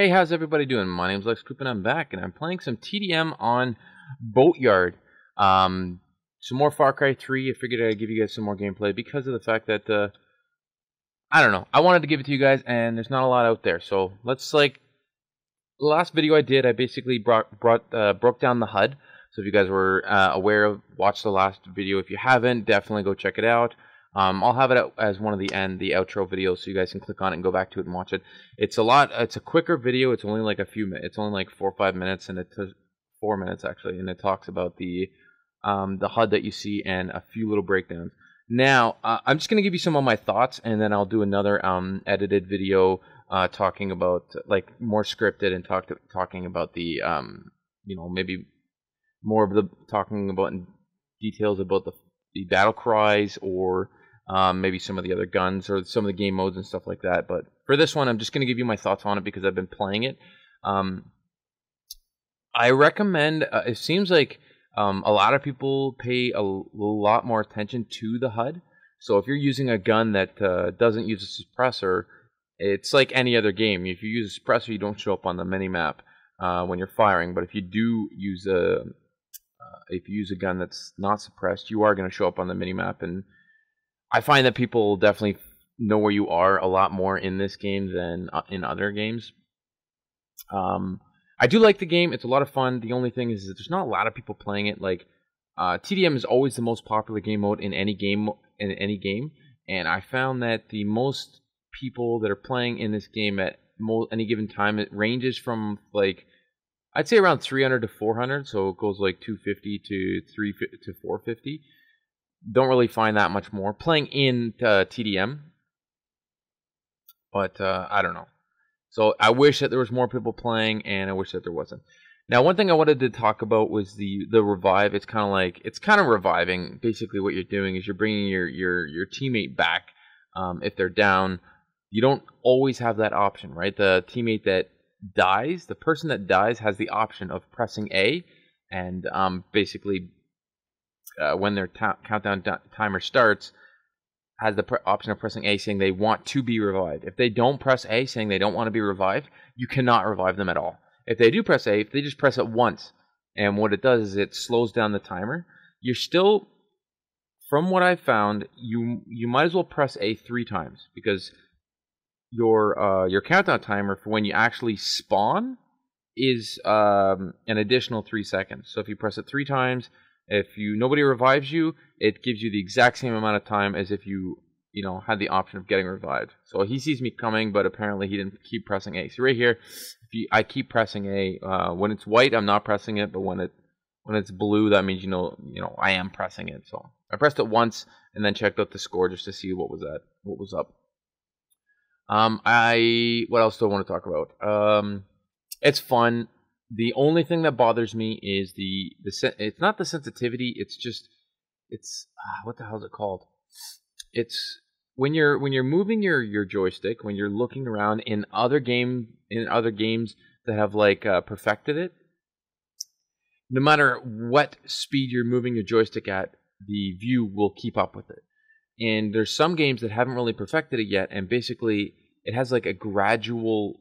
Hey, how's everybody doing? My name's Coupe and I'm back, and I'm playing some TDM on BoatYard. Some more Far Cry 3. I figured I'd give you guys some more gameplay because of the fact that, I don't know, I wanted to give it to you guys, and there's not a lot out there. So let's, the last video I did, I basically broke down the HUD. So if you guys were aware of, watch the last video. If you haven't, definitely go check it out. I'll have it as one of the outro videos, so you guys can click on it and go back to it and watch it. It's a quicker video. It's only like it's only like 4 or 5 minutes, and it's 4 minutes actually, and it talks about the HUD that you see and a few little breakdowns. Now, I'm just gonna give you some of my thoughts, and then I'll do another edited video talking about more scripted and talking about the maybe more of the talking about in details about the battle cries or maybe some of the other guns or some of the game modes and stuff like that. But for this one, I'm just going to give you my thoughts on it because I've been playing it. I recommend, it seems like a lot of people pay a lot more attention to the HUD. So if you're using a gun that doesn't use a suppressor, it's like any other game. If you use a suppressor, you don't show up on the minimap when you're firing. But if you do use a gun that's not suppressed, you are going to show up on the minimap. And I find that people definitely know where you are a lot more in this game than in other games. I do like the game. It's a lot of fun. The only thing is that there's not a lot of people playing it. TDM is always the most popular game mode in any game. And I found that the most people that are playing in this game at any given time, it ranges from I'd say around 300 to 400, so it goes like 250 to 350 to 450. Don't really find that much more playing in TDM, but I don't know. So I wish that there was more people playing, and I wish that there wasn't. Now, one thing I wanted to talk about was the revive. It's kind of reviving. Basically, what you're doing is you're bringing your teammate back if they're down. You don't always have that option, right? The teammate that dies, the person that dies has the option of pressing A, and basically when their countdown timer starts, has the option of pressing A saying they want to be revived. If they don't press A saying they don't want to be revived, you cannot revive them at all. If they do press A, if they just press it once, and what it does is it slows down the timer, you're still, from what I've found, you might as well press A 3 times, because your countdown timer for when you actually spawn is an additional 3 seconds. So if you press it 3 times, if nobody revives you, it gives you the exact same amount of time as if you had the option of getting revived. So he sees me coming, but apparently he didn't keep pressing A. So right here, I keep pressing A. When it's white, I'm not pressing it, but when it's blue, that means I am pressing it. So I pressed it once and then checked out the score just to see what was up. What else do I want to talk about? It's fun. The only thing that bothers me is it's not the sensitivity. It's what the hell is it called? It's when you're moving your joystick, when you're looking around in other games that have perfected it. No matter what speed you're moving your joystick at, the view will keep up with it. And there's some games that haven't really perfected it yet, and basically it has a gradual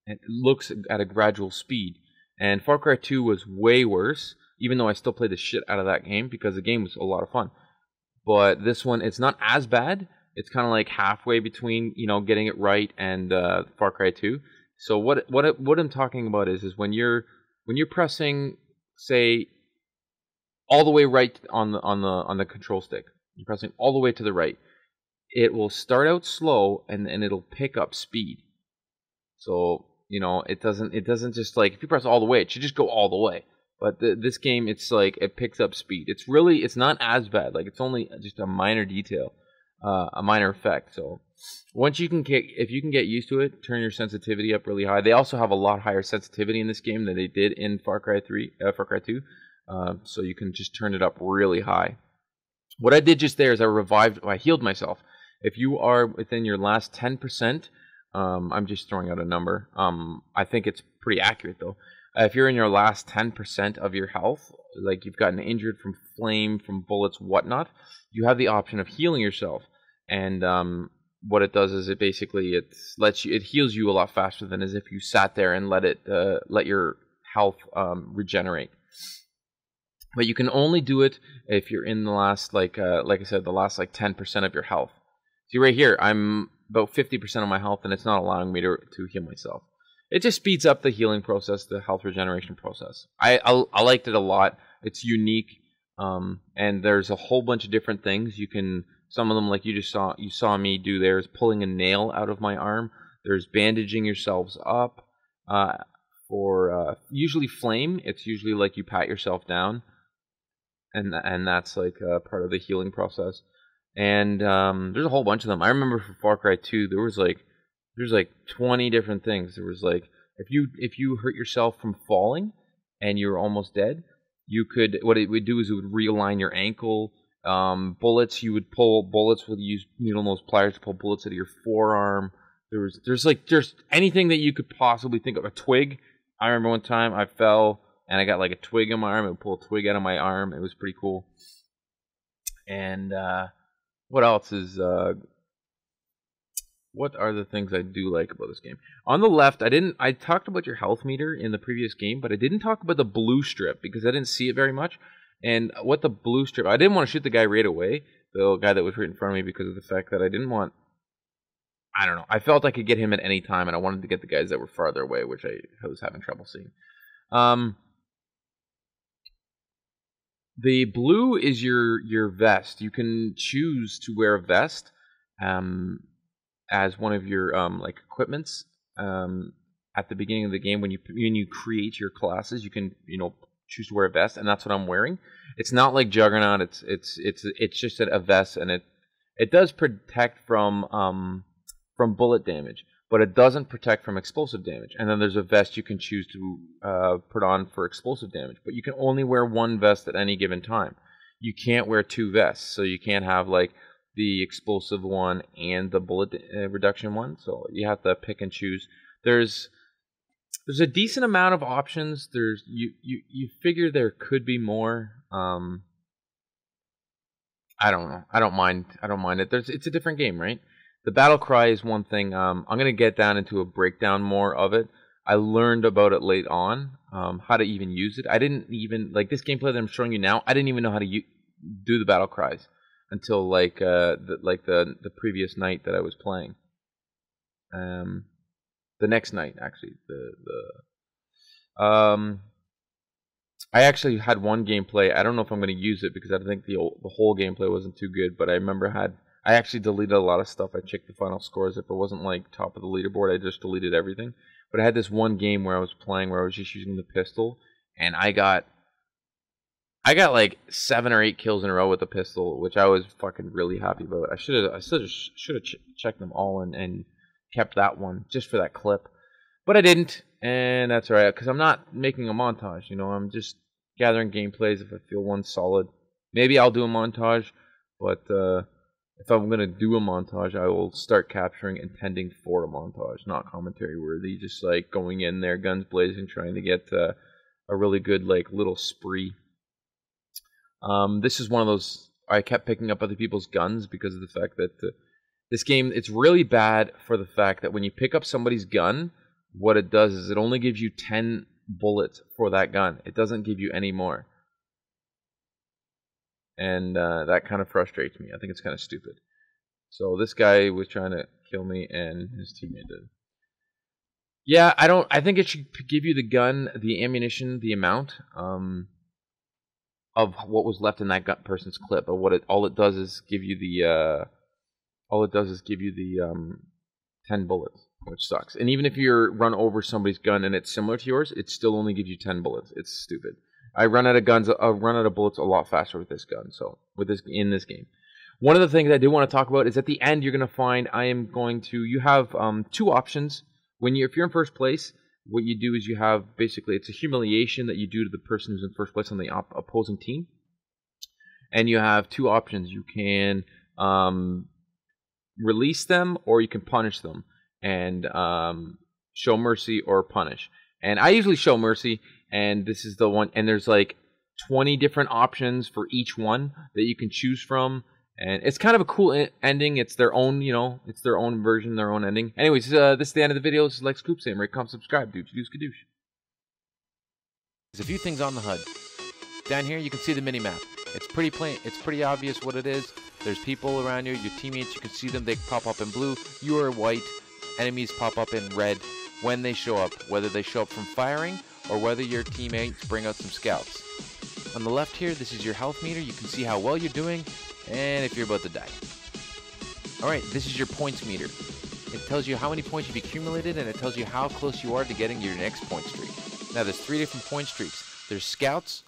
it looks at a gradual speed. And Far Cry 2 was way worse, even though I still played the shit out of that game because the game was a lot of fun. But this one, it's not as bad. It's kind of halfway between getting it right and Far Cry 2. So what I'm talking about is when you're pressing, say, all the way right on the control stick, you're pressing all the way to the right, it will start out slow and it'll pick up speed. So it doesn't just if you press all the way, it should just go all the way. But this game, it's it picks up speed. It's not as bad. It's only just a minor detail, a minor effect. So if you can get used to it, turn your sensitivity up really high. They also have a lot higher sensitivity in this game than they did in Far Cry 2. So you can just turn it up really high. What I did just there is I healed myself. If you are within your last 10%, I'm just throwing out a number. I think it's pretty accurate though. If you're in your last 10% of your health, you've gotten injured from flame, from bullets, whatnot, you have the option of healing yourself. And what it does is it basically it heals you a lot faster than as if you sat there and let your health regenerate. But you can only do it if you're in the last like I said, the last like 10% of your health. See right here, I'm about 50% of my health, and it's not allowing me to heal myself. It just speeds up the healing process, the health regeneration process. I liked it a lot. It's unique, and there's a whole bunch of different things you can. Some of them, like you saw me do there, is pulling a nail out of my arm. There's bandaging yourselves up. For usually flame, it's usually like you pat yourself down, and that's like part of the healing process. And there's a whole bunch of them. I remember for Far Cry 2, there's like 20 different things. There was like if you hurt yourself from falling and you're almost dead, you could, what it would do is it would realign your ankle. Bullets, you would pull bullets with use needle nose pliers to pull bullets out of your forearm. There's anything that you could possibly think of. A twig. I remember one time I fell and I got like a twig in my arm. It would pull a twig out of my arm. It was pretty cool. And what else is what are the things I do like about this game? On the left, I talked about your health meter in the previous game, but I didn't talk about the blue strip because I didn't see it very much. And what the blue strip, I didn't want to shoot the guy right away, the guy that was right in front of me, because of the fact that I don't know, I felt I could get him at any time, and I wanted to get the guys that were farther away, which I was having trouble seeing. The blue is your vest. You can choose to wear a vest as one of your like equipments at the beginning of the game. When you create your classes, you can choose to wear a vest, and that's what I'm wearing. It's not like Juggernaut. It's just a vest, and it does protect from bullet damage, but it doesn't protect from explosive damage. And then there's a vest you can choose to put on for explosive damage, but you can only wear one vest at any given time. You can't wear two vests, so you can't have like the explosive one and the bullet reduction one. So you have to pick and choose. There's a decent amount of options. You figure there could be more. I don't know. I don't mind it. It's a different game, right? The battle cry is one thing. I'm gonna get down into a breakdown more of it. I learned about it late on, how to even use it. I didn't even like this gameplay that I'm showing you now. I didn't even know how to do the battle cries until the previous night that I was playing. The next night, actually, I actually had one gameplay. I don't know if I'm going to use it because I think the whole gameplay wasn't too good. But I remember I actually deleted a lot of stuff. I checked the final scores. If it wasn't like top of the leaderboard, I just deleted everything. But I had this one game where I was playing where I was just using the pistol, and I got like 7 or 8 kills in a row with the pistol, which I was fucking really happy about. I should have checked them all and kept that one just for that clip, but I didn't, and that's alright because I'm not making a montage. I'm just gathering gameplays. If I feel one's solid, maybe I'll do a montage. But if I'm gonna do a montage, I will start capturing intending for a montage, not commentary worthy. Just like going in there, guns blazing, trying to get a really good like little spree. This is one of those. I kept picking up other people's guns because of the fact that this game, it's really bad for the fact that when you pick up somebody's gun, what it does is it only gives you 10 bullets for that gun. It doesn't give you any more. And that kind of frustrates me. I think it's kind of stupid. So this guy was trying to kill me, and his teammate did. Yeah, I think it should give you the gun, the ammunition, the amount of what was left in that person's clip. But all it does is give you the 10 bullets, which sucks. And even if you run over somebody's gun and it's similar to yours, it still only gives you 10 bullets. It's stupid. I run out of bullets a lot faster with this gun. So in this game, one of the things I do want to talk about is at the end you're going to find you have 2 options. If you're in first place, what you do is you have basically it's a humiliation that you do to the person who's in first place on the opposing team, and you have 2 options. You can release them, or you can punish them, and show mercy or punish. And I usually show mercy, and this is the one. And there's like 20 different options for each one that you can choose from, And it's kind of a cool ending. It's their own, you know, it's their own version, their own ending. Anyways, this is the end of the video. This is Lex Coupe saying, rate, comment, subscribe, dude. Skadoosh. There's a few things on the HUD. Down here, you can see the mini-map. It's pretty plain. It's pretty obvious what it is. There's people around you, your teammates. You can see them. They pop up in blue. You are white. Enemies pop up in red when they show up, whether they show up from firing or whether your teammates bring out some scouts. On the left here, this is your health meter. You can see how well you're doing and if you're about to die. Alright, this is your points meter. It tells you how many points you've accumulated, and it tells you how close you are to getting your next point streak. Now, there's 3 different point streaks. There's scouts,